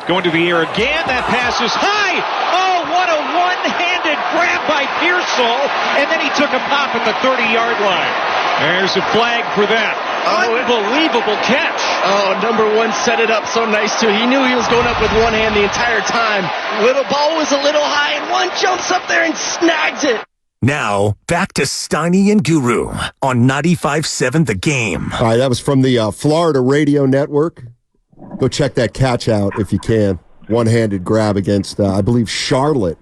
Going to the air again. That pass is high. Oh, what a one-handed grab by Pearsall. And then he took a pop at the 30-yard line. There's a flag for that. Unbelievable catch. Oh, number one set it up so nice, too. He knew he was going up with one hand the entire time. Little ball was a little high, and one jumps up there and snags it. Now, back to Steiny and Guru on 95.7 The Game. All right, that was from the Florida Radio Network. Go check that catch out if you can. One-handed grab against, I believe, Charlotte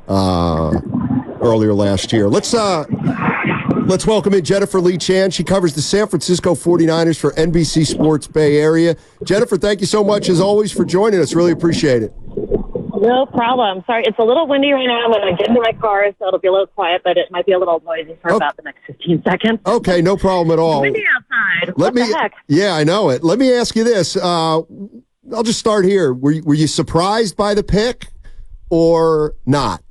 earlier last year. Let's welcome in Jennifer Lee Chan. She covers the San Francisco 49ers for NBC Sports Bay Area. Jennifer, thank you so much, as always, for joining us. Really appreciate it. No problem. Sorry, it's a little windy right now. I'm going to get into my car, so it'll be a little quiet, but it might be a little noisy for about the next 15 seconds. Okay, no problem at all. It's windy outside. What the heck? Yeah, I know it. Let me ask you this. I'll just start here. Were you surprised by the pick or not?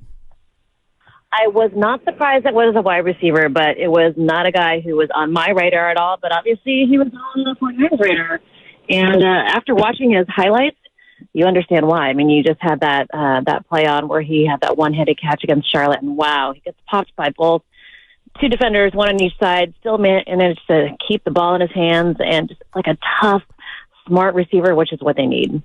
I was not surprised it was a wide receiver, but it was not a guy who was on my radar at all. But obviously, he was on the 49ers radar. And after watching his highlights, you understand why. I mean, you just had that play on where he had that one-handed catch against Charlotte, and wow, he gets popped by both two defenders, one on each side, still managed to keep the ball in his hands, and just like a tough, smart receiver, which is what they need.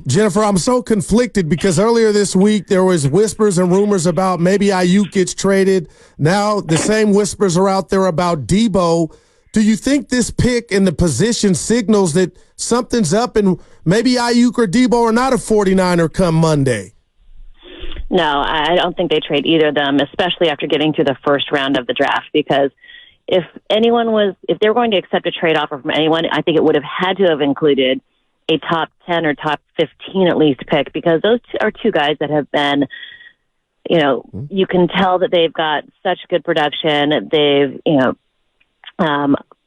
Jennifer, I'm so conflicted because earlier this week there was whispers and rumors about maybe Aiyuk gets traded. Now the same whispers are out there about Deebo. Do you think this pick and the position signals that something's up and maybe Aiyuk or Deebo are not a 49er come Monday? No, I don't think they trade either of them, especially after getting to the first round of the draft, because if they were going to accept a trade offer from anyone, I think it would have had to have included a top 10 or top 15 at least pick, because those are two guys that have been, you can tell that they've got such good production. They've,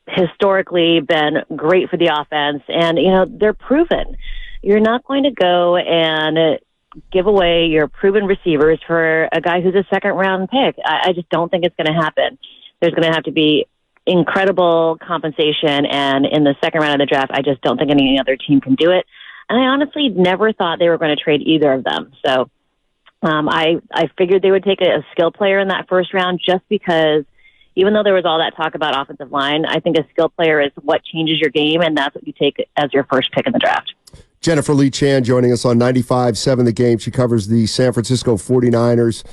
historically been great for the offense, and they're proven. You're not going to go and give away your proven receivers for a guy who's a second round pick. I just don't think it's going to happen. There's going to have to be incredible compensation, and in the second round of the draft, I just don't think any other team can do it. And I honestly never thought they were going to trade either of them. So I figured they would take a skill player in that first round, just because even though there was all that talk about offensive line, I think a skill player is what changes your game, and that's what you take as your first pick in the draft. Jennifer Lee Chan joining us on 95.7 The Game. She covers the San Francisco 49ers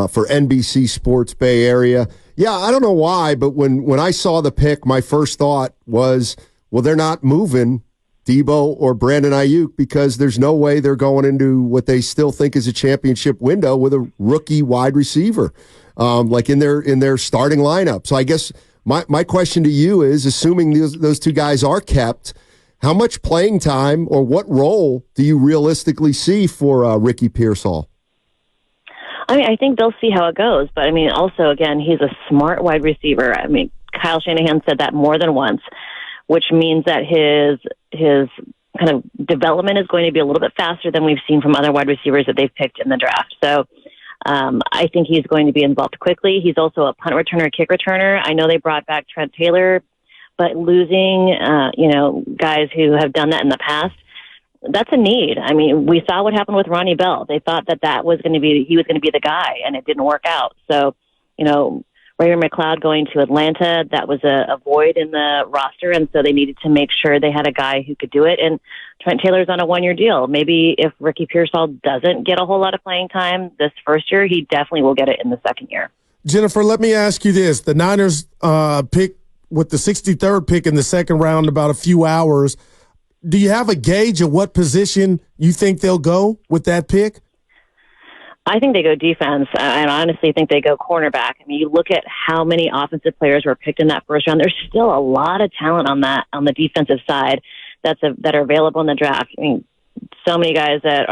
for NBC Sports Bay Area. Yeah, I don't know why, but when I saw the pick, my first thought was, well, they're not moving Deebo or Brandon Aiyuk because there's no way they're going into what they still think is a championship window with a rookie wide receiver. Like in their starting lineup. So I guess my question to you is, assuming those two guys are kept, how much playing time or what role do you realistically see for Ricky Pearsall? I mean, I think they'll see how it goes. But, I mean, also, again, he's a smart wide receiver. I mean, Kyle Shanahan said that more than once, which means that his kind of development is going to be a little bit faster than we've seen from other wide receivers that they've picked in the draft. So I think he's going to be involved quickly. He's also a punt returner, kick returner. I know they brought back Trent Taylor, but losing, guys who have done that in the past, that's a need. I mean, we saw what happened with Ronnie Bell. They thought he was going to be the guy, and it didn't work out. So, Ray McLeod going to Atlanta, that was a void in the roster, and so they needed to make sure they had a guy who could do it. And Trent Taylor's on a one-year deal. Maybe if Ricky Pearsall doesn't get a whole lot of playing time this first year, he definitely will get it in the second year. Jennifer, let me ask you this. The Niners pick with the 63rd pick in the second round about a few hours. Do you have a gauge of what position you think they'll go with that pick? I think they go defense. I honestly think they go cornerback. I mean, you look at how many offensive players were picked in that first round. There's still a lot of talent on the defensive side that are available in the draft. I mean, so many guys that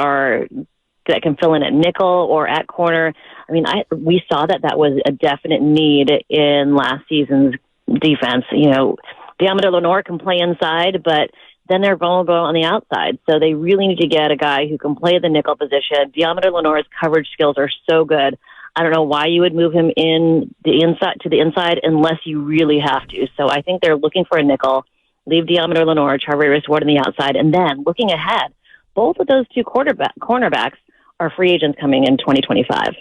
can fill in at nickel or at corner. I mean, we saw that was a definite need in last season's defense. Diamondre Lenoir can play inside, but then they're vulnerable on the outside. So they really need to get a guy who can play the nickel position. Diamondre Lenoir's coverage skills are so good. I don't know why you would move him to the inside unless you really have to. So I think they're looking for a nickel, leave Diamondre Lenoir, Charvarius Ward on the outside, and then looking ahead, both of those two cornerbacks are free agents coming in 2025.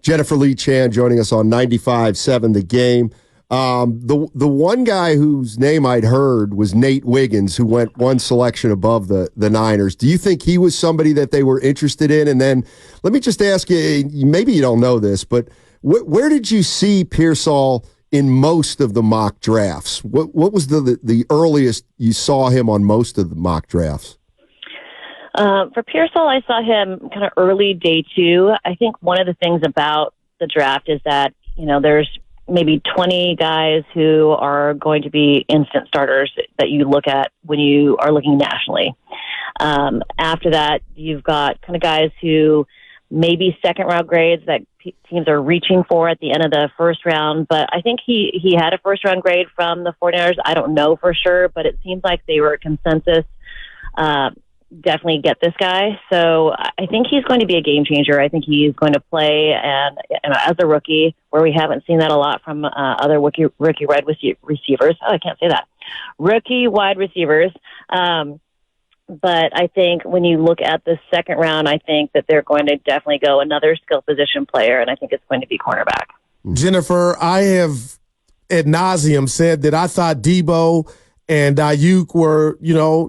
Jennifer Lee Chan joining us on 95.7 The Game. The one guy whose name I'd heard was Nate Wiggins, who went one selection above the Niners. Do you think he was somebody that they were interested in? And then let me just ask you, maybe you don't know this, but where did you see Pearsall in most of the mock drafts? What was the earliest you saw him on most of the mock drafts? For Pearsall, I saw him kind of early day 2. I think one of the things about the draft is that, there's maybe 20 guys who are going to be instant starters that you look at when you are looking nationally. After that, you've got kind of guys who maybe second round grades that teams are reaching for at the end of the first round. But I think he had a first round grade from the 49ers. I don't know for sure, but it seems like they were a consensus. Definitely get this guy. So I think he's going to be a game changer. I think he's going to play and as a rookie, where we haven't seen that a lot from other rookie wide receivers. Oh, I can't say that. Rookie wide receivers. But I think when you look at the second round, I think that they're going to definitely go another skill position player, and I think it's going to be cornerback. Jennifer, I have ad nauseum said that I thought Deebo and Aiyuk were,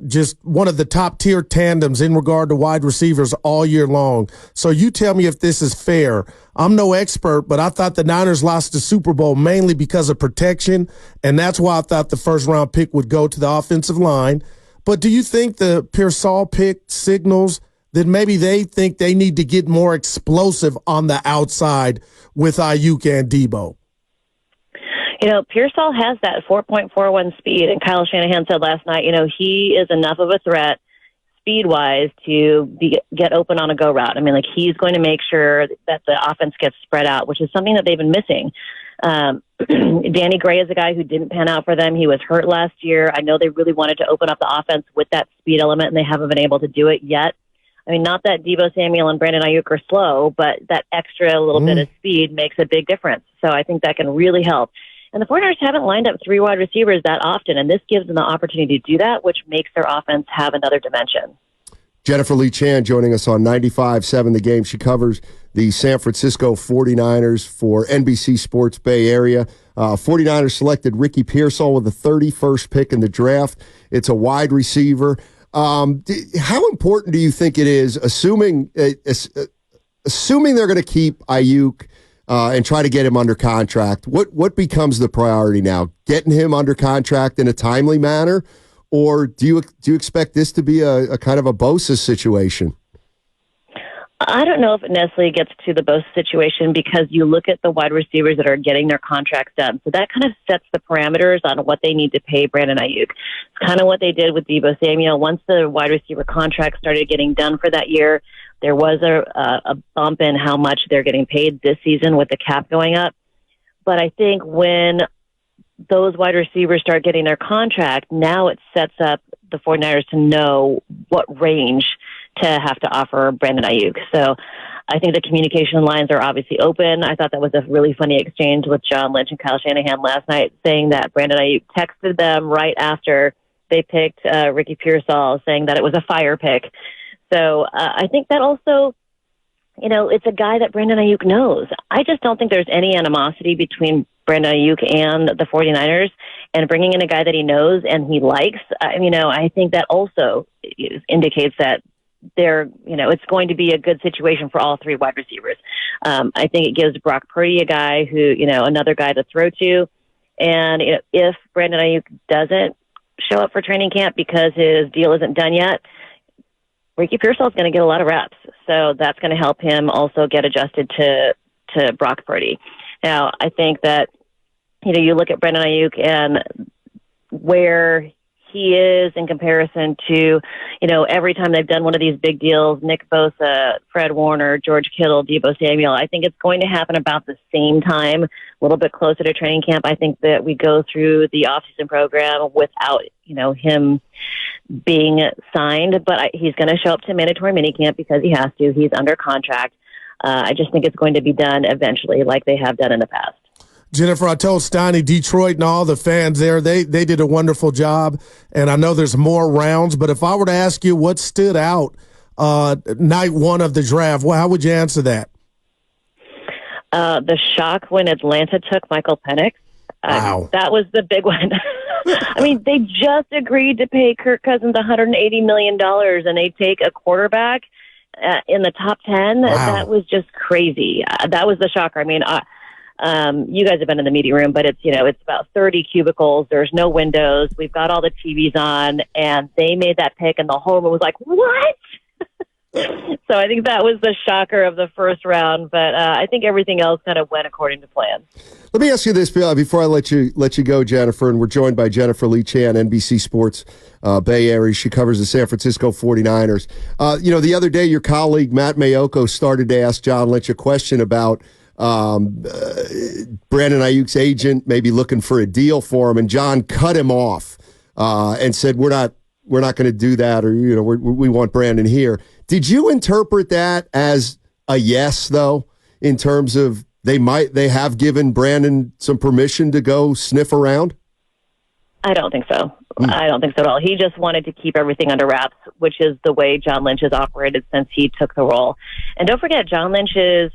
just one of the top tier tandems in regard to wide receivers all year long. So you tell me if this is fair. I'm no expert, but I thought the Niners lost the Super Bowl mainly because of protection, and that's why I thought the first round pick would go to the offensive line. But do you think the Pearsall pick signals that maybe they think they need to get more explosive on the outside with Aiyuk and Deebo? Pearsall has that 4.41 speed, and Kyle Shanahan said last night, he is enough of a threat speed-wise to get open on a go route. I mean, he's going to make sure that the offense gets spread out, which is something that they've been missing. Danny Gray is a guy who didn't pan out for them. He was hurt last year. I know they really wanted to open up the offense with that speed element, and they haven't been able to do it yet. I mean, not that Deebo Samuel and Brandon Aiyuk are slow, but that extra little bit of speed makes a big difference. So I think that can really help. And the 49ers haven't lined up 3 wide receivers that often, and this gives them the opportunity to do that, which makes their offense have another dimension. Jennifer Lee Chan joining us on 95.7 The Game. She covers the San Francisco 49ers for NBC Sports Bay Area. 49ers selected Ricky Pearsall with the 31st pick in the draft. It's a wide receiver. How important do you think it is, assuming they're going to keep Aiyuk and try to get him under contract? What becomes the priority now? Getting him under contract in a timely manner, or do you expect this to be a kind of a Bosa situation? I don't know if it necessarily gets to the Bosa situation, because you look at the wide receivers that are getting their contracts done. So that kind of sets the parameters on what they need to pay Brandon Aiyuk. It's kind of what they did with Deebo Samuel. Once the wide receiver contract started getting done for that year, there was a bump in how much they're getting paid this season with the cap going up. But I think when those wide receivers start getting their contract, now it sets up the 49ers to know what range to have to offer Brandon Aiyuk. So I think the communication lines are obviously open. I thought that was a really funny exchange with John Lynch and Kyle Shanahan last night, saying that Brandon Aiyuk texted them right after they picked Ricky Pearsall, saying that it was a fire pick. So I think that also, it's a guy that Brandon Aiyuk knows. I just don't think there's any animosity between Brandon Aiyuk and the 49ers, and bringing in a guy that he knows and he likes. I think that also indicates that it's going to be a good situation for all 3 wide receivers. I think it gives Brock Purdy a guy who, another guy to throw to. And if Brandon Aiyuk doesn't show up for training camp because his deal isn't done yet, Ricky Pearsall is going to get a lot of reps. So that's going to help him also get adjusted to Brock Purdy. Now, I think that, you look at Brandon Aiyuk and where he is in comparison to, every time they've done one of these big deals, Nick Bosa, Fred Warner, George Kittle, Deebo Samuel, I think it's going to happen about the same time, a little bit closer to training camp. I think that we go through the offseason program without, him being signed, but he's going to show up to mandatory minicamp because he has to. He's under contract. I just think it's going to be done eventually like they have done in the past. Jennifer, I told Steiny, Detroit and all the fans there, they did a wonderful job, and I know there's more rounds, but if I were to ask you what stood out night one of the draft, well, how would you answer that? The shock when Atlanta took Michael Penix. Wow. That was the big one. I mean, they just agreed to pay Kirk Cousins $180 million, and they take a quarterback in the top 10. Wow. That was just crazy. That was the shocker. I mean, you guys have been in the media room, but it's about 30 cubicles. There's no windows. We've got all the TVs on, and they made that pick, and the whole room was like, what? So I think that was the shocker of the first round, but I think everything else kind of went according to plan. Let me ask you this, before I let you go, Jennifer, and we're joined by Jennifer Lee Chan, NBC Sports Bay Area. She covers the San Francisco 49ers. The other day, your colleague Matt Mayoko started to ask John Lynch a question about Brandon Aiyuk's agent maybe looking for a deal for him, and John cut him off and said, "We're not going to do that," or we want Brandon here. Did you interpret that as a yes, though, in terms of they have given Brandon some permission to go sniff around? I don't think so. I don't think so at all. He just wanted to keep everything under wraps, which is the way John Lynch has operated since he took the role. And don't forget, John Lynch is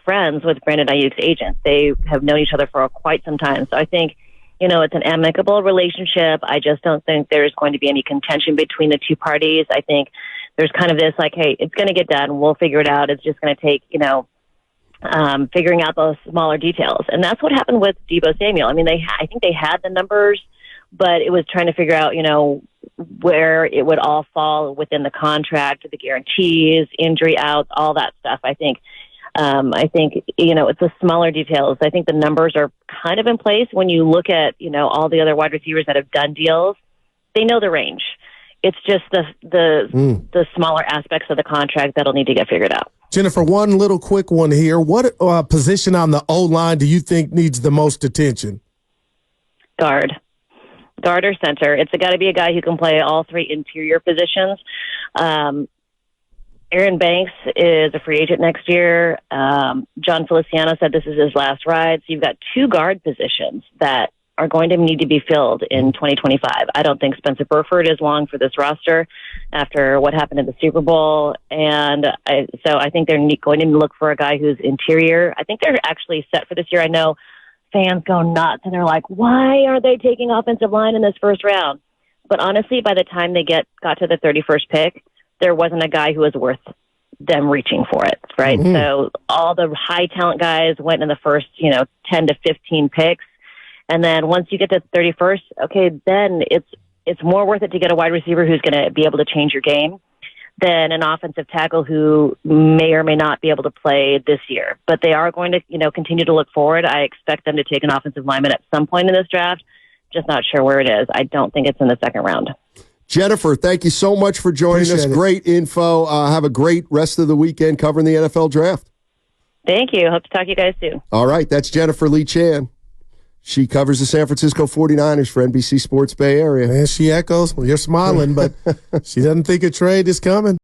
friends with Brandon Aiyuk's agent. They have known each other for quite some time. So I think, it's an amicable relationship. I just don't think there's going to be any contention between the two parties. I think there's kind of this like, hey, it's going to get done. We'll figure it out. It's just going to take, figuring out those smaller details. And that's what happened with Deebo Samuel. I mean, I think they had the numbers, but it was trying to figure out, where it would all fall within the contract, the guarantees, injury outs, all that stuff. I think, it's the smaller details. I think the numbers are kind of in place when you look at, all the other wide receivers that have done deals. They know the range. It's just the smaller aspects of the contract that'll need to get figured out. Jennifer, one little quick one here. What position on the O-line do you think needs the most attention? Guard or center. It's got to be a guy who can play all three interior positions. Aaron Banks is a free agent next year. John Feliciano said this is his last ride. So you've got two guard positions that are going to need to be filled in 2025. I don't think Spencer Burford is long for this roster after what happened in the Super Bowl. And so I think they're going to look for a guy who's interior. I think they're actually set for this year. I know fans go nuts and they're like, why are they taking offensive line in this first round? But honestly, by the time they got to the 31st pick, there wasn't a guy who was worth them reaching for it, right? Mm-hmm. So all the high talent guys went in the first, 10 to 15 picks. And then once you get to the 31st, okay, then it's more worth it to get a wide receiver who's going to be able to change your game than an offensive tackle who may or may not be able to play this year. But they are going to, continue to look forward. I expect them to take an offensive lineman at some point in this draft. Just not sure where it is. I don't think it's in the second round. Jennifer, thank you so much for joining us. Great info. Have a great rest of the weekend covering the NFL draft. Thank you. Hope to talk to you guys soon. All right. That's Jennifer Lee Chan. She covers the San Francisco 49ers for NBC Sports Bay Area. And she echoes, well, you're smiling, but she doesn't think a trade is coming.